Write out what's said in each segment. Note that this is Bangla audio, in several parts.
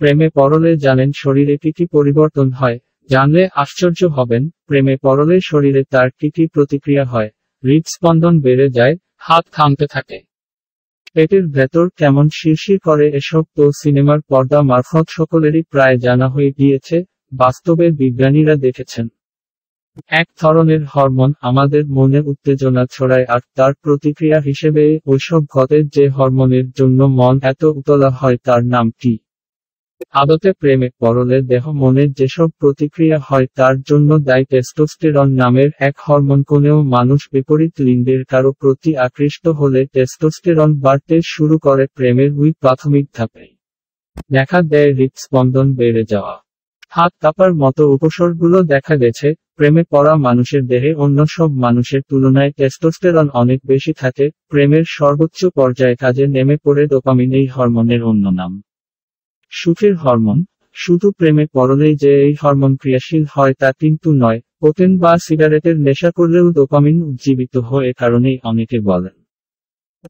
প্রেমে পড়লে জানেন শরীরে কি কি পরিবর্তন হয়। জানলে আশ্চর্য হবেন, প্রেমে পড়লে শরীরে তার কি কি প্রতিক্রিয়া হয়। হৃদস্পন্দন বেড়ে যায়, হাত থামতে থাকে, পেটের ভেতর কেমন শিরশির করে। এসব তো সিনেমার পর্দা মারফত সকলেরই প্রায় জানা হয়ে গিয়েছে। বাস্তবে বিজ্ঞানীরা দেখেছেন, এক ধরনের হরমোন আমাদের মনে উত্তেজনা ছড়ায়, আর তার প্রতিক্রিয়া হিসেবে ওইসব ঘটে। যে হরমোনের জন্য মন এত উতলা হয় তার নাম কি? আদতে প্রেমে পড়লে দেহ মনের যেসব প্রতিক্রিয়া হয় তার জন্য দায়ী টেস্টোস্টেরন নামের এক হরমোন। কোনেও মানুষ বিপরীত লিঙ্গের কারো প্রতি আকৃষ্ট হলে টেস্টোস্টেরন বাড়তে শুরু করে। প্রেমের ওই প্রাথমিক ধাপেই দেখা দেয় হৃদস্পন্দন বেড়ে যাওয়া, হাত কাঁপার মতো উপসর্গগুলো দেখা গেছে। প্রেমে পড়া মানুষের দেহে অন্য সব মানুষের তুলনায় টেস্টোস্টেরন অনেক বেশি থাকে। প্রেমের সর্বোচ্চ পর্যায়ে কাজে নেমে পড়ে ডোপামিন, এই হরমোনের অন্য নাম সুখের হরমোন। শুধু প্রেমে পড়লেই যে এই হরমোন ক্রিয়াশীল হয় তা কিন্তু নয়। কোকেন বা সিগারেটের নেশা করলেও ডোপামিন উজ্জীবিত হয়। এ কারণেই অনেকে বলেন,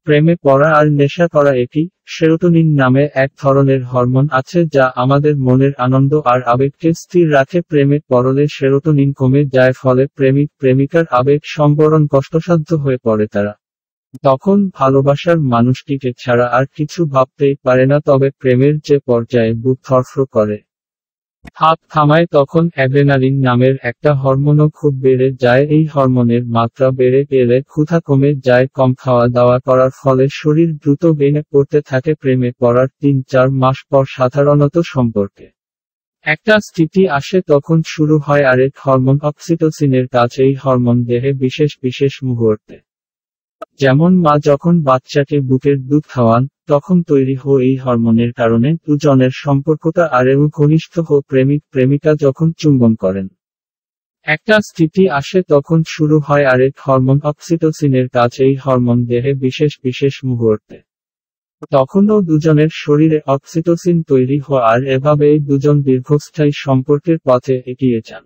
প্রেমে পড়া আর নেশা করা একই। সেরোটোনিন নামে এক ধরনের হরমোন আছে যা আমাদের মনের আনন্দ আর আবেগকে স্থির রাখে। প্রেমে পড়লে সেরোটোনিন কমে যায়, ফলে প্রেমিক প্রেমিকার আবেগ সম্বরণ কষ্টসাধ্য হয়ে পড়ে। তারা তখন ভালোবাসার মানুষটিকে ছাড়া আর কিছু ভাবতেই পারে না। তবে প্রেমের যে পর্যায়ে বুক ধড়ফড় করে, হাত থামায়, তখন অ্যাড্রেনালিন নামের একটা হরমোনও খুব বেড়ে যায়। এই হরমোনের মাত্রা বেড়ে গেলে ক্ষুধা কমে যায়। কম খাওয়া দাওয়া করার ফলে শরীর দ্রুত ভেঙে পড়তে থাকে। প্রেমে পড়ার ৩-৪ মাস পর সাধারণত সম্পর্কে একটা স্থিতি আসে, তখন শুরু হয় আরেক হরমোন অক্সিটোসিনের কাজ। এই হরমোন দেহে বিশেষ বিশেষ মুহূর্তে, যেমন মা যখন বাচ্চাকে বুকের দুধ খাওয়ান, তখন তৈরি হয় এই হরমোনের কারণে দুজনের সম্পর্কটা আরও ঘনিষ্ঠ হয়। প্রেমিক প্রেমিকা যখন চুম্বন করেন, একটা স্থিতি আসে, তখন শুরু হয় আরেক হরমোন অক্সিটোসিনের কাজ। এই হরমোন দেহে বিশেষ বিশেষ মুহূর্তে, তখনও দুজনের শরীরে অক্সিটোসিন তৈরি হয়, আর এভাবেই দুজন দীর্ঘস্থায়ী সম্পর্কের পথে এগিয়ে যান।